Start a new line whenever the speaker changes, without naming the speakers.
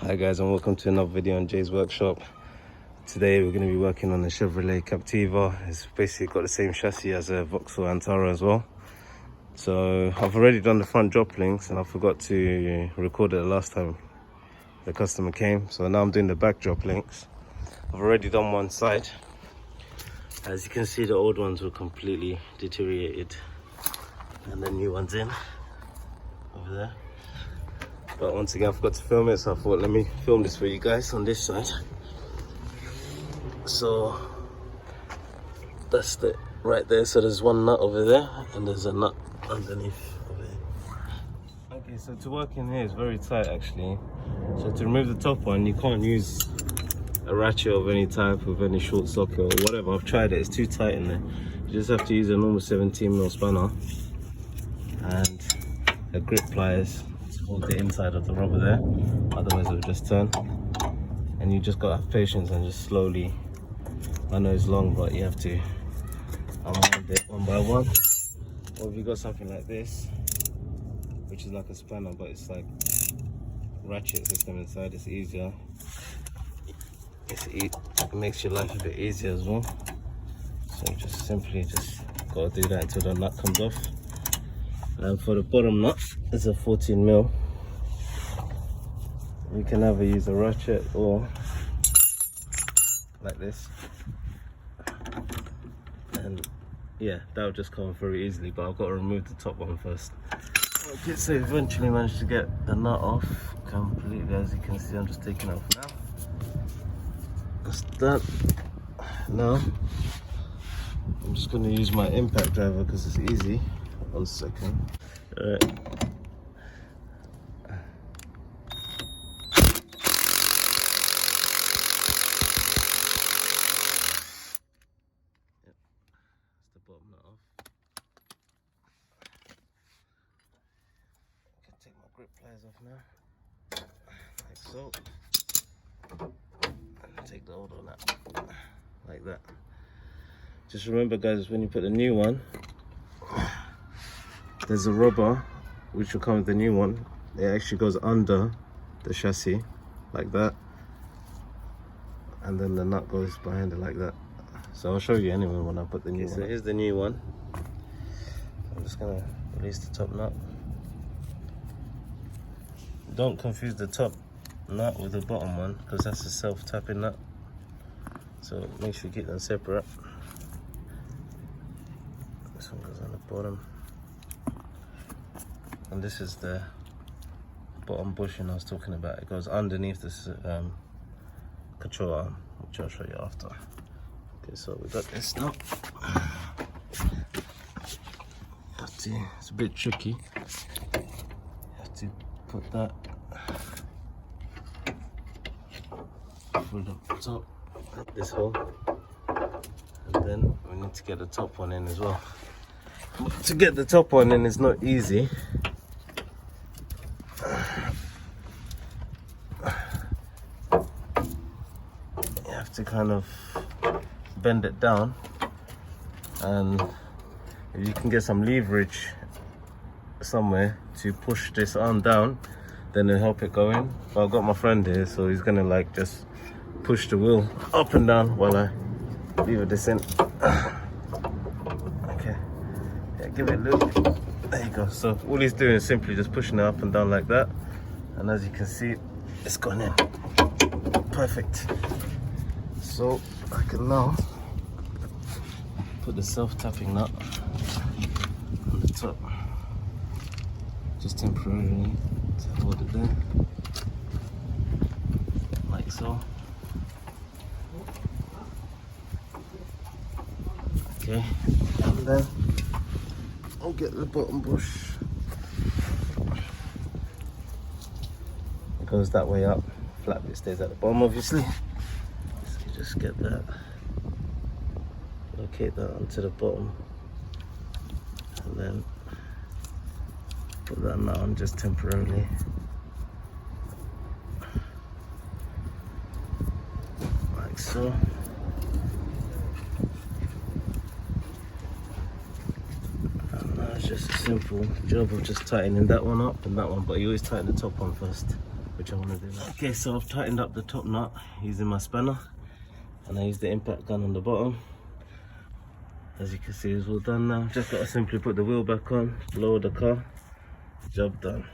Hi guys, and welcome to another video on Jay's workshop. Today we're going to be working on the Chevrolet Captiva. It's basically got the same chassis as a Vauxhall Antiroll as well. So I've already done the front drop links and I forgot to record it the last time the customer came. So now I'm doing the back drop links. I've already done one side. As you can see, the old ones were completely deteriorated and the new one's in over there. But once again I forgot to film it, so I thought let me film this for you guys on this side. So that's the right there. So there's one nut over there and there's a nut underneath over here. Okay, so to work in here is very tight actually. So to remove the top one, you can't use a ratchet of any type with any short socket or whatever. I've tried it, it's too tight in there. You just have to use a normal 17mm spanner and a grip pliers to hold the inside of the rubber there, otherwise it will just turn. And you just gotta have patience and just slowly, I know it's long but you have to unwind it one by one. Or if you got something like this, which is like a spanner but it's like ratchet system inside, it's easier. It makes your life a bit easier as well. So just simply gotta do that until the nut comes off. And for the bottom nut, it's a 14mm. You can either use a ratchet or like this. And yeah, that would just come off very easily, but I've got to remove the top one first. Okay, so eventually managed to get the nut off completely. As you can see, I'm just taking it off now. That's that. Now I'm just going to use my impact driver because it's easy. 1 second. Alright. Yep. That's the bottom nut off. I can take my grip pliers off now, like so. Take the old one out, like that. Just remember guys, when you put the new one, there's a rubber which will come with the new one. It actually goes under the chassis, like that. And then the nut goes behind it like that. So I'll show you anyway when I put the new one. So here's the new one. I'm just gonna release the top nut. Don't confuse the top nut with the bottom one because that's a self-tapping nut, so make sure you keep them separate. This one goes on the bottom and this is the bottom bushing I was talking about. It goes underneath this control arm, which I'll show you after. Okay, so we got this now. It's a bit tricky. You have to put that through the top, this hole, and then we need to get the top one in as well. To get the top one in is not easy. You have to kind of bend it down, and if you can get some leverage somewhere to push this arm down, then it'll help it go in. But I've got my friend here, so he's gonna like just push the wheel up and down while I lever this in. Okay, yeah, give it a look. There you go. So all he's doing is simply just pushing it up and down like that, and as you can see, it's gone in. Perfect. So I can now put the self-tapping nut on the top, just temporarily to hold it there, like so. Okay, and then I'll get the bottom bush. It goes that way up, flat bit stays at the bottom obviously. So you just get that, locate that onto the bottom, and then put that nut on just temporarily. Like so. And now it's just a simple job of just tightening that one up and that one, but you always tighten the top one first. which I want to do now. Okay, so I've tightened up the top nut using my spanner, and I used the impact gun on the bottom. As you can see, it's all done now. Just got to simply put the wheel back on, lower the car, job done.